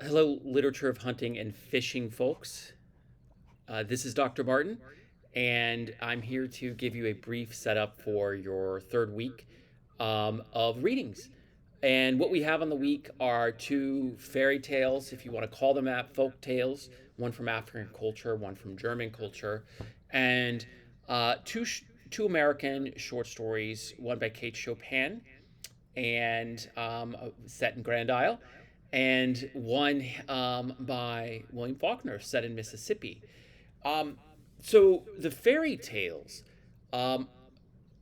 Hello, literature of hunting and fishing folks. This is Dr. Martin, and I'm here to give you a brief setup for your third week of readings. And what we have on the week are two fairy tales, if you want to call them that, folk tales, one from African culture, one from German culture, and two American short stories, one by Kate Chopin and set in Grand Isle, and one by William Faulkner set in Mississippi. Um, so the fairy tales, um,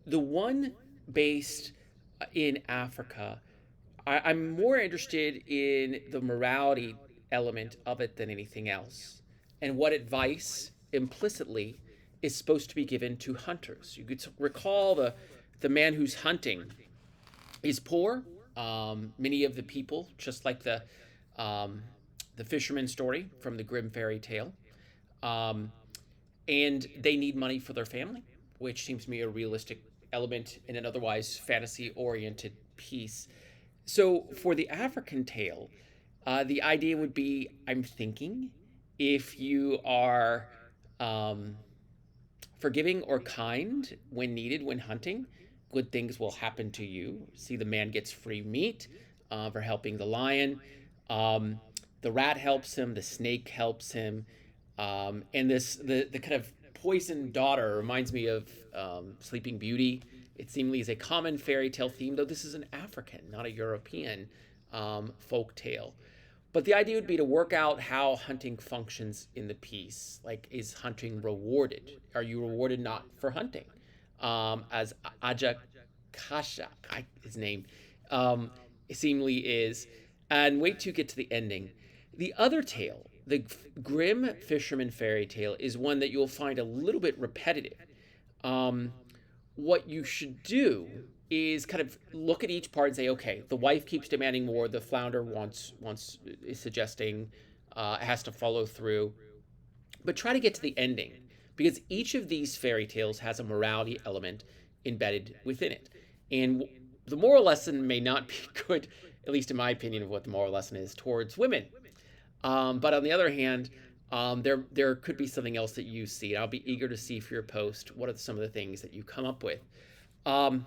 the one based in Africa, I'm more interested in the morality element of it than anything else, and what advice implicitly is supposed to be given to hunters. You could recall the man who's hunting is poor. Many of the people, just like um, the fisherman story from the Grimm fairy tale, um, and they need money for their family, which seems to me a realistic element in an otherwise fantasy-oriented piece. So for the African tale, the idea would be, I'm thinking, if you are um, forgiving or kind when needed when hunting, good things will happen to you. See, the man gets free meat for helping the lion. Um, the rat helps him. The snake helps him. And the kind of poisoned daughter reminds me of Sleeping Beauty. It seemingly is a common fairy tale theme, though this is an African, not a European folk tale. But the idea would be to work out how hunting functions in the piece. Like, is hunting rewarded? Are you rewarded not for hunting? As Aja Kasha, his name, um, seemingly is. And wait to get to the ending. The other tale, the Grimm Fisherman fairy tale, is one that you'll find a little bit repetitive. Um, what you should do is kind of look at each part and say, okay, the wife keeps demanding more. The flounder wants is suggesting it has to follow through, but try to get to the ending because each of these fairy tales has a morality element embedded within it, and the moral lesson may not be good, at least in my opinion, of what the moral lesson is towards women. But on the other hand, there could be something else that you see. And I'll be eager to see for your post what are some of the things that you come up with. Um,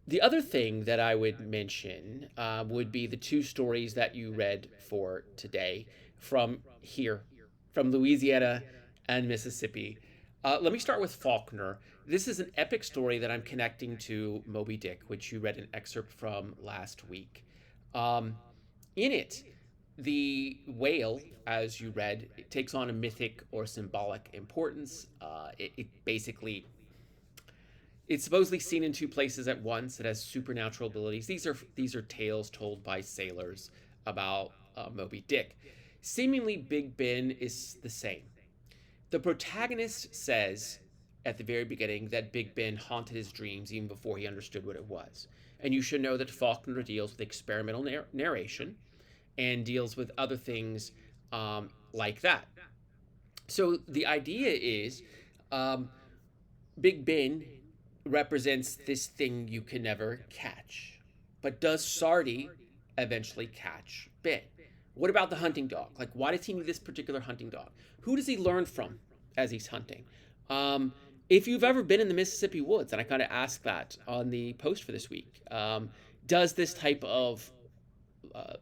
the other thing that I would mention would be the two stories that you read for today from here, from Louisiana and Mississippi. Let me start with Faulkner. This is an epic story that I'm connecting to Moby Dick, which you read an excerpt from last week. Um, in it, the whale, as you read, it takes on a mythic or symbolic importance. It basically it's supposedly seen in two places at once. It has supernatural abilities. These are tales told by sailors about Moby Dick. Seemingly, Big Ben is the same. The protagonist says at the very beginning that Big Ben haunted his dreams even before he understood what it was. And you should know that Faulkner deals with experimental narration and deals with other things like that. So the idea is um, Big Ben represents this thing you can never catch. But does Sardi eventually catch Ben? What about the hunting dog? Like, why does he need this particular hunting dog? Who does he learn from as he's hunting? If you've ever been in the Mississippi woods, and I kind of asked that on the post for this week, does this type of uh,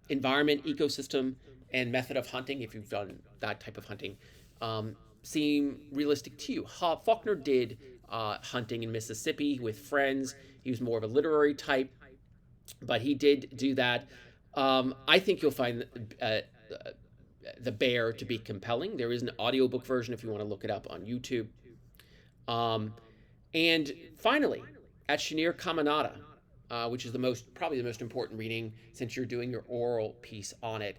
environment, ecosystem, and method of hunting, if you've done that type of hunting, um, seem realistic to you? Faulkner did hunting in Mississippi with friends. He was more of a literary type, but he did do that. I think you'll find the bear to be compelling. There is an audiobook version if you want to look it up on YouTube. Um, and finally, at Shinir Kamanada, which is probably the most important reading since you're doing your oral piece on it.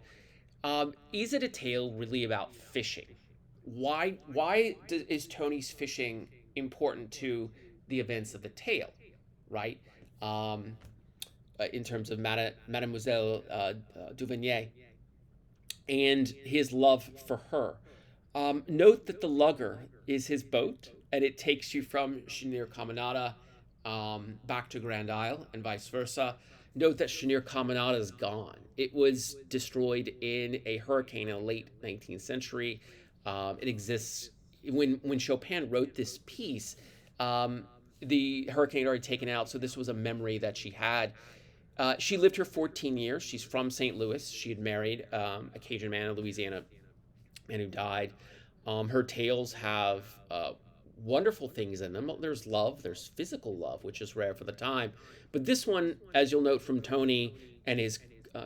Is it a tale really about fishing? Is Tony's fishing important to the events of the tale, right? Um, in terms of Mademoiselle Duvenier and his love for her. Note that the lugger is his boat, and it takes you from Shinir Caminada back to Grand Isle and vice versa. Note that Chenier Caminada is gone. It was destroyed in a hurricane in the late 19th century. It exists when Chopin wrote this piece. Um, the hurricane had already taken out, so this was a memory that she had. She lived here 14 years. She's from St. Louis. She had married a Cajun man in Louisiana, man who died. Her tales have wonderful things in them. There's love, there's physical love, which is rare for the time. But this one, as you'll note from Tony and his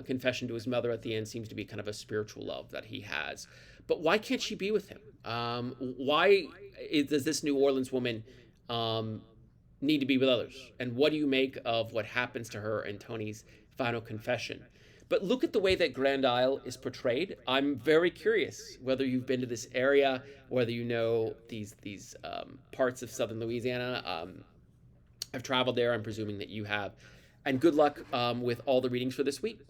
confession to his mother at the end, seems to be kind of a spiritual love that he has. But why can't she be with him? Does this New Orleans woman um, need to be with others? And what do you make of what happens to her in Tony's final confession? But look at the way that Grand Isle is portrayed. I'm very curious whether you've been to this area, whether you know these parts of southern Louisiana. I've traveled there. I'm presuming that you have. And good luck with all the readings for this week.